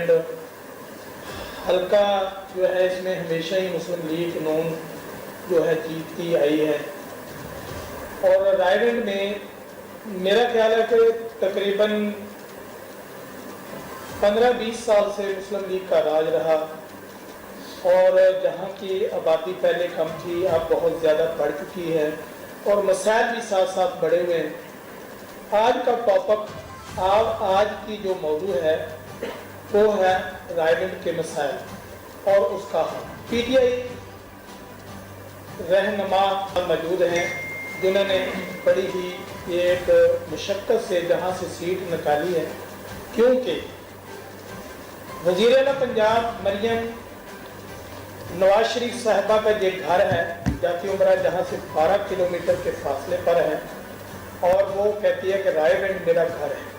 رائیونڈ حلقہ جو ہے اس میں ہمیشہ ہی مسلم لیگ نون جو ہے جیتتی آئی ہے، اور رائیونڈ میں میرا خیال ہے کہ تقریباً 15-20 سال سے مسلم لیگ کا راج رہا، اور جہاں کی آبادی پہلے کم تھی اب بہت زیادہ بڑھ چکی ہے، اور مسائل بھی ساتھ ساتھ بڑھے ہوئے ہیں۔ آج کا ٹاپک آج کی جو موضوع ہے وہ ہے رائیونڈ کے مسائل اور اس کا حل۔ پی ٹی آئی رہنما موجود ہیں جنہوں نے بڑی ہی ایک مشقت سے جہاں سے سیٹ نکالی ہے، کیونکہ وزیر اعلیٰ پنجاب مریم نواز شریف صاحبہ کا یہ گھر ہے جاتی عمرہ، جہاں سے 12 کلومیٹر کے فاصلے پر ہے، اور وہ کہتی ہے کہ رائیونڈ میرا گھر ہے،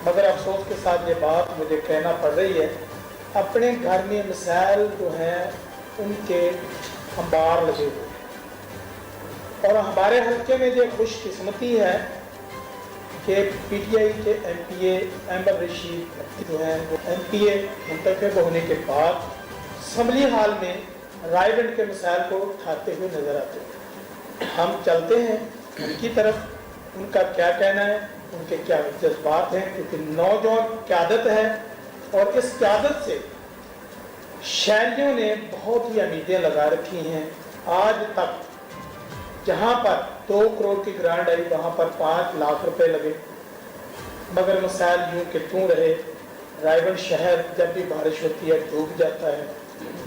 مگر افسوس کے ساتھ یہ بات مجھے کہنا پڑ رہی ہے، اپنے گھر میں مسائل جو ہیں ان کے انبار لگے ہوئے ہیں، اور ہمارے حلقے میں یہ خوش قسمتی ہے کہ پی ٹی آئی کے ایم پی اے احمد رشید جو ہیں وہ ایم پی اے منتخب ہونے کے بعد اسمبلی ہال میں رائیونڈ کے مسائل کو اٹھاتے ہوئے نظر آتے ہیں۔ ہم چلتے ہیں ان کی طرف، ان کا کیا کہنا ہے، ان کے کیا جذبات ہیں، کیونکہ نوجوان قیادت ہے، اور اس قیادت سے شہریوں نے بہت ہی امیدیں لگا رکھی ہیں۔ آج تک جہاں پر 2 کروڑ کی گرانٹ آئی وہاں پر 5 لاکھ روپے لگے، مگر مسائل یوں کہ توں رہے۔ رائیونڈ شہر جب بھی بارش ہوتی ہے ڈوب جاتا ہے،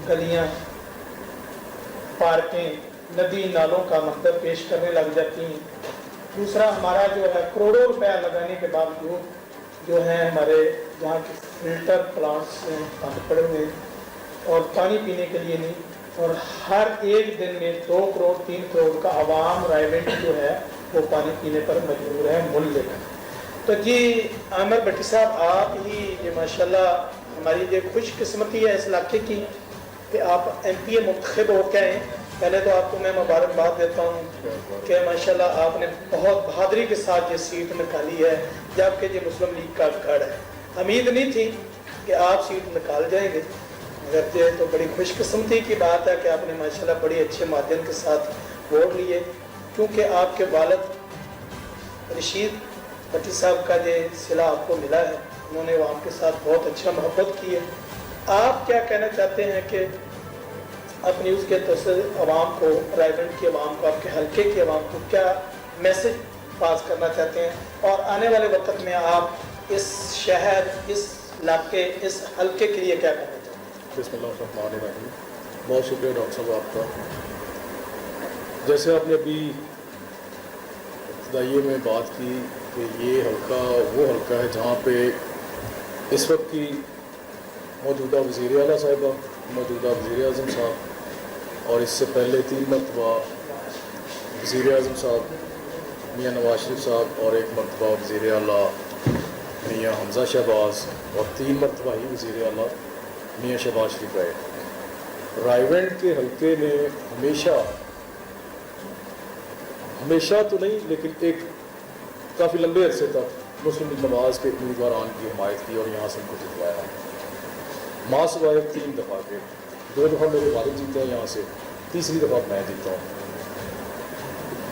گلیاں، پارکیں، ندی نالوں کا منظر پیش کرنے لگ جاتی ہیں۔ دوسرا ہمارا جو ہے کروڑوں روپیہ لگانے کے باوجود جو ہیں ہمارے جہاں کے فلٹر پلانٹس بند پڑے ہوئے ہیں اور پانی پینے کے لیے نہیں، اور ہر ایک دن میں 2 کروڑ 3 کروڑ کا عوام رائیونڈ جو ہے وہ پانی پینے پر مجبور ہے مل لے کر۔ تو جی عامر بھٹی صاحب، آپ ہی یہ ماشاءاللہ ہماری یہ خوش قسمتی ہے اس علاقے کی کہ آپ ایم پی اے منتخب ہو کے آئے۔ پہلے تو آپ کو میں مبارکباد دیتا ہوں کہ ماشاءاللہ آپ نے بہت بہادری کے ساتھ یہ سیٹ نکالی ہے، جبکہ یہ مسلم لیگ کا گڑھ ہے۔ امید نہیں تھی کہ آپ سیٹ نکال جائیں گے، مگر یہ تو بڑی خوش قسمتی کی بات ہے کہ آپ نے ماشاءاللہ بڑی اچھے مادن کے ساتھ ووٹ لیے، کیونکہ آپ کے والد رشید بھٹی صاحب کا یہ صلہ آپ کو ملا ہے، انہوں نے عوام کے ساتھ بہت اچھا محبت کی ہے۔ آپ کیا کہنا چاہتے ہیں کہ اپنی اس کے توسط عوام کو، رائیونڈ کی عوام کو، آپ کے حلقے کی عوام کو کیا میسج پاس کرنا چاہتے ہیں، اور آنے والے وقت میں آپ اس شہر، اس علاقے، اس حلقے کے لیے کیا کرنا چاہتے ہیں؟ بسم اللہ الرحمن الرحیم۔ بہت شکریہ ڈاکٹر صاحب آپ کا۔ جیسے آپ نے ابھی ابتدائیے میں بات کی کہ یہ حلقہ وہ حلقہ ہے جہاں پہ اس وقت کی موجودہ وزیر اعلیٰ صاحبہ، موجودہ وزیر اعظم صاحب، اور اس سے پہلے 3 مرتبہ وزیر اعظم صاحب میاں نواز شریف صاحب، اور 1 مرتبہ وزیر اعلیٰ میاں حمزہ شہباز، اور 3 مرتبہ ہی وزیر اعلیٰ میاں شہباز شریف رہے۔ رائیونڈ کے حلقے نے ہمیشہ تو نہیں لیکن ایک کافی لمبے عرصے تک مسلم لیگ نواز کے امیدواران کی حمایت کی اور یہاں سے ان کو جتوایا۔ ماں سوائے 3 دفعہ کے، 2 دفعہ میرے والد جیتے ہیں یہاں سے، تیسری دفعہ میں جیتا ہوں۔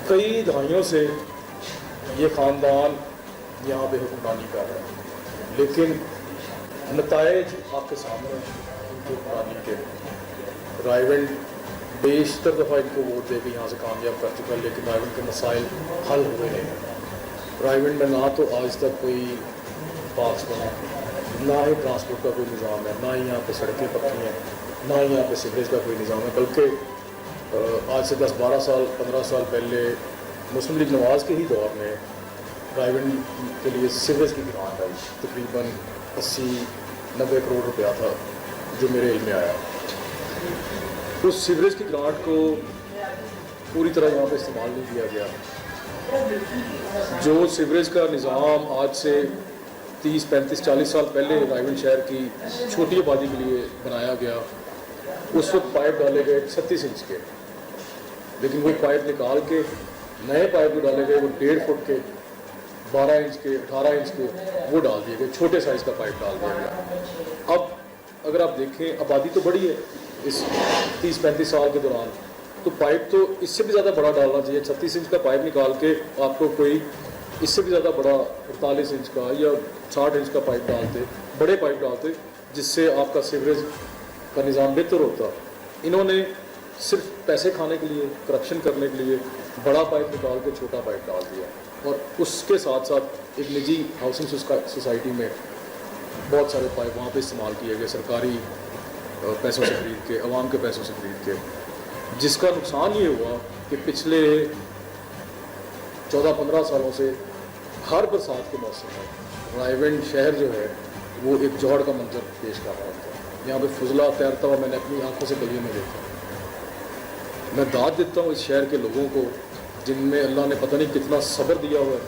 کئی دہائیوں سے یہ خاندان یہاں پہ حکمرانی کر رہا ہے، لیکن نتائج آپ کے سامنے ان کی حکمرانی کے۔ رائیونڈ بیشتر دفعہ ان کو ووٹ دے کے یہاں سے کامیاب کر چکا ہے، لیکن رائیونڈ کے مسائل حل ہوئے نہیں۔ رائیونڈ میں نہ تو آج تک کوئی پارکس بنا، نہ ہی ٹرانسپورٹ کا کوئی نظام ہے، نہ ہی یہاں پہ سڑکیں پکی ہیں، نہ ہی یہاں پہ سیوریج کا کوئی نظام ہے، بلکہ آج سے 10-12 سال 15 سال پہلے مسلم لیگ نواز کے ہی دور میں رائیونڈ کے لیے سیوریج کی گرانٹ آئی، تقریباً 80-90 کروڑ روپیہ تھا جو میرے علم میں آیا۔ اس سیوریج کی گرانٹ کو پوری طرح یہاں پہ استعمال نہیں کیا گیا۔ جو سیوریج کا نظام آج سے 30-35-40 سال پہلے رائیونڈ شہر کی چھوٹی آبادی کے لیے بنایا گیا، اس وقت پائپ ڈالے گئے 36 انچ کے، لیکن وہ پائپ نکال کے نئے پائپ جو ڈالے گئے وہ 1.5 فٹ کے، 12 इंच के 18 इंच के वो डाल दिए गए, छोटे साइज़ का पाइप डाल दिया गया। अब अगर आप देखें आबादी तो बड़ी है इस 30-35 साल के दौरान, तो पाइप तो इससे भी ज़्यादा बड़ा डालना चाहिए। 36 इंच का पाइप निकाल के आपको कोई इससे भी ज़्यादा बड़ा 48 इंच का या 60 इंच का पाइप डालते, बड़े पाइप डालते, जिससे आपका सीवरेज का निज़ाम बेहतर होता। इन्होंने सिर्फ पैसे खाने के लिए, करप्शन करने के लिए बड़ा पाइप निकाल के छोटा पाइप डाल दिया, और उसके साथ साथ एक निजी हाउसिंग सोसाइटी में बहुत सारे पाइप वहाँ पे इस्तेमाल किए गए, सरकारी पैसों से खरीद के, आवाम के पैसों से खरीद के, जिसका नुकसान ये हुआ कि पिछले 14-15 सालों से हर बरसात के मौसम में रायगढ़ शहर जो है वो एक जौहर का मंजर पेश कर रहा था। यहाँ पे फुजला तैरता हुआ मैंने अपनी आंखों से गलियों में देखा। मैं दाद देता हूँ इस शहर के लोगों को, जिनमें अल्लाह ने पता नहीं कितना सब्र दिया हुआ है।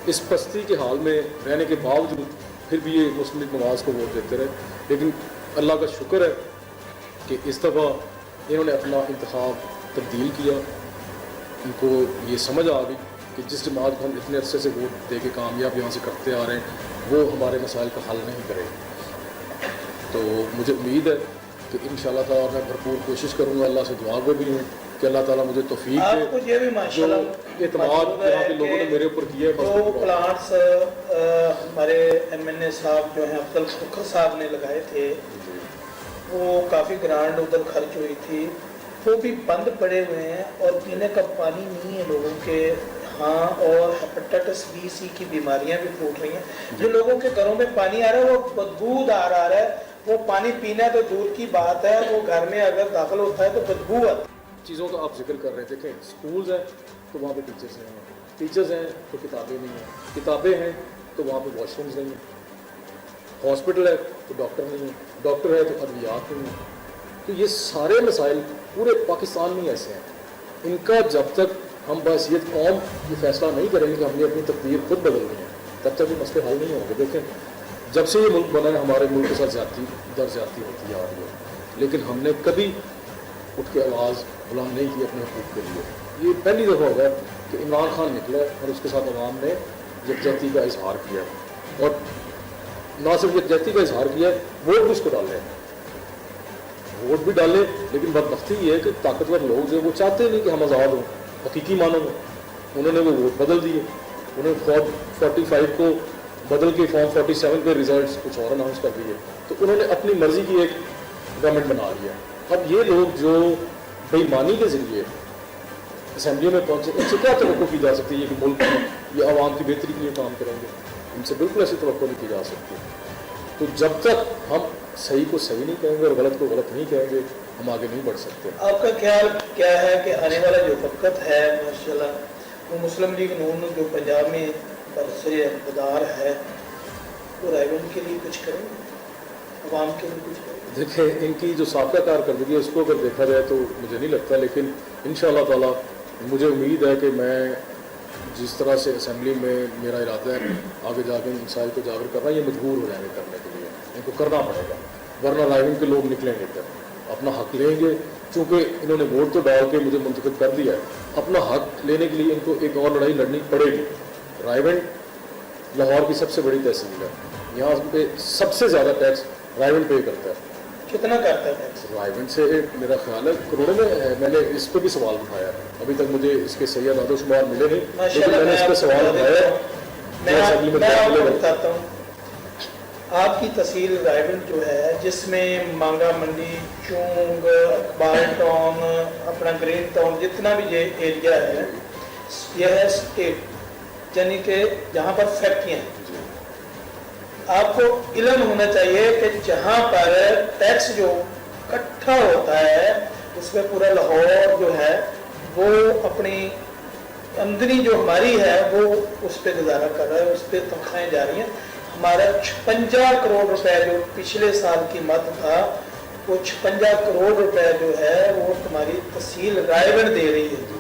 इस पस्ती के हाल में रहने के बावजूद फिर भी ये मुस्लिम लीग नवाज़ को वोट देते रहे, लेकिन अल्लाह का शुक्र है कि इस दफ़ा इन्होंने अपना इंतखाब तब्दील किया। इनको ये समझ आ गई कि जिस जमात को हम इतने अरसे से वोट दे के कामयाब यहाँ से करते आ रहे हैं, वो हमारे मसाइल का हल नहीं करेगी। तो मुझे उम्मीद है कि इंशाअल्लाह ताला मैं भरपूर कोशिश करूँगा, अल्लाह से दुआ में भी हूँ कि अल्लाह ताला मुझे तौफीक दे। ये भी माशाल्लाह एतमाद यहाँ के लोगों ने मेरे ऊपर किया है। जो प्लांट्स हमारे MNA साहब जो हैं अफजल फखर साहब ने लगाए थे, वो काफ़ी ग्रांड उधर खर्च हुई थी, वो भी बंद पड़े हुए हैं और पीने का पानी नहीं है लोगों के यहाँ, और हेपेटाइटिस B-C की बीमारियां भी फूट रही हैं। जो लोगों के घरों में पानी आ रहा है वो बदबूदार आ रहा है, वो पानी पीना तो दूर की बात है, वो घर में अगर दाखिल होता है तो बदबू आती है। चीज़ों का आप जिक्र कर रहे थे कि स्कूल्स हैं तो वहाँ पे टीचर्स हैं तो किताबें नहीं हैं, किताबें हैं तो वहाँ पे वॉशरूम्स नहीं हैं, हॉस्पिटल है तो डॉक्टर नहीं है, डॉक्टर है तो अद्वियात नहीं है। तो ये सारे मसाइल पूरे पाकिस्तान में ऐसे हैं, इनका जब तक हम बहसीयत कौम ये फैसला नहीं करेंगे कि हमने अपनी तकदीर खुद बदलनी है, तब तक ये मसले हल नहीं होंगे। देखें, जब से ये मुल्क बना है हमारे मुल्क के साथ ज्यादती दर ज्यादती होती आ रही है, लेकिन हमने कभी उठ के आवाज़ बुलंद नहीं की अपने हकूक़ के लिए। ये पहली दफ़ा होगा कि इमरान खान निकला और उसके साथ अवाम ने यकजहती का इजहार किया, और ना सिर्फ यकजहती का इजहार किया, वोट भी उसको डाले, वोट भी डाले। लेकिन बदबख्ती ये है कि ताकतवर लोग जो वो चाहते नहीं कि हम आज़ाद हों हकीकी मानों में, उन्होंने वो वोट बदल दिए। उन्होंने फॉर्म 45 को बदल के फॉर्म 47 पे रिजल्ट्स कुछ और अनाउंस कर दिए, तो उन्होंने अपनी मर्जी की एक गवर्नमेंट बना लिया। अब ये लोग जो बेईमानी के ज़रिए असम्बली में पहुँचे, इनसे क्या तवक्को की जा सकती है कि मुल्क में ये आवाम की बेहतरी के लिए काम करेंगे? इनसे बिल्कुल ऐसी तवक्को नहीं की जा सकती। तो जब तक हम सही को सही नहीं कहेंगे और गलत को गलत नहीं कहेंगे, हम आगे नहीं बढ़ सकते। आपका ख्याल क्या है कि आने वाला जो वक्त है माशाल्लाह, वो मुस्लिम लीग नून जो पंजाब में बरसरे इक़्तिदार है, वो रायगढ़ के लिए कुछ करेंगे, अवाम के लिए कुछ करेंगे? देखें, इनकी जो साबका कारकर्दगी है उसको अगर देखा जाए तो मुझे नहीं लगता, लेकिन इंशाअल्लाह ताला मुझे उम्मीद है कि मैं जिस तरह से असम्बली में मेरा इरादा है आगे जाके इन मसाइल को जागर करना, ये मजबूर हो जाएंगे करने के लिए, इनको करना पड़ेगा, वरना रायगढ़ के लोग निकलेंगे फिर अपना हक लेंगे। चूँकि इन्होंने वोट तो डाल के मुझे मुंतखब कर दिया है, अपना हक लेने के लिए इनको एक और लड़ाई लड़नी पड़ेगी। रायगढ़ लाहौर की सबसे बड़ी तहसील है, यहाँ पे सबसे ज़्यादा टैक्स रायगढ़ पे करता है। कितना करता है टैक्स? रायगढ़ से मेरा ख्याल है करोड़ों में है। मैंने इस पर भी सवाल उठाया, अभी तक मुझे इसके सही आदोशुमार मिले नहीं, लेकिन मैंने इस पर सवाल उठाया। मैं बताता हूँ, आपकी तहसील रायगढ़ जो है, जिसमें मांगा मंडी, चूंग, अकबाल टाउन, अपना ग्रीन टाउन, जितना भी ये एरिया है, यह है स्टेट, यानी कि जहाँ पर फैक्ट्रियाँ हैं। आपको इल्म होना चाहिए कि जहाँ पर टैक्स जो इकट्ठा होता है उसमें पूरा लाहौर जो है वो अपनी आमदनी जो हमारी है वो उस पर गुजारा कर रहा है, उस पर तनख्वाहें जा रही हैं। हमारा 56 करोड़ रुपए जो पिछले साल की मद था, वो 56 करोड़ रुपए जो है वो तुम्हारी तहसील रायगढ़ दे रही है।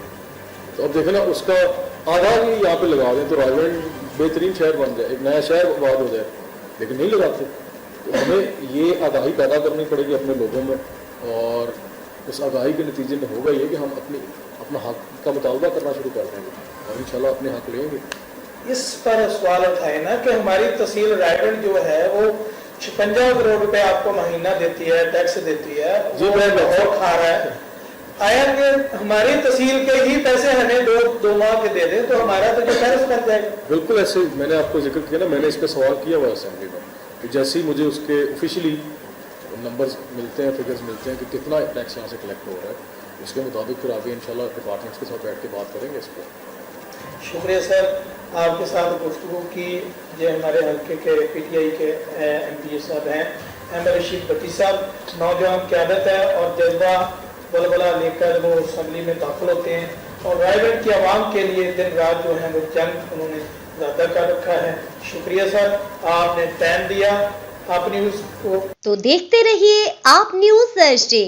तो अब देखें ना, उसका आधा भी यहाँ पे लगा दें तो रायगढ़ बेहतरीन शहर बन जाए, एक नया शहर आबाद हो जाए, लेकिन नहीं लगाते। तो हमें ये आगाही पैदा करनी पड़ेगी अपने लोगों में, और उस आगाही के नतीजे में होगा ये कि हम अपना हक का मुतालबा करना शुरू कर देंगे और इंशाल्लाह अपने हक लेंगे। इस पर सवाल उठाए ना कि हमारी तहसील रायगढ़ जो है वो 56 करोड़ रुपए आपको महीना देती है, टैक्स देती है, जी, वो मैं बहुत खा रहा है। आएंगे हमारी तहसील के ही पैसे हमें दो माह के दे दें तो हमारा तो जो खर्च कर जाएगा। बिल्कुल ऐसे मैंने आपको जिक्र किया ना, मैंने इस पर सवाल किया हुआ असेंबली में कि जैसे ही मुझे उसके ऑफिशियली नंबर्स मिलते हैं, फिगर्स मिलते हैं कि कितना टैक्स यहाँ से कलेक्ट हो रहा है, उसके मुताबिक फिर आगे इंशाल्लाह डिपार्टमेंट्स के साथ बैठ के बात करेंगे इस पर। शुक्रिया सर, आपके साथ गुफ्तगू की। ये हमारे हल्के के PTI के MPA साहब हैं, अहमद रशीद भट्टी साहब, नौजवान क़यादत है और जज्बा बलबला लेकर वो असम्बली में दाखिल होते हैं और रायगढ़ की आवाम के लिए दिन रात जो है वो जंग उन्होंने ज़्यादा कर रखा है। शुक्रिया सर, आपने टाइम दिया। आप न्यूज़ को तो देखते रहिए आप न्यूज़ थर्सडे।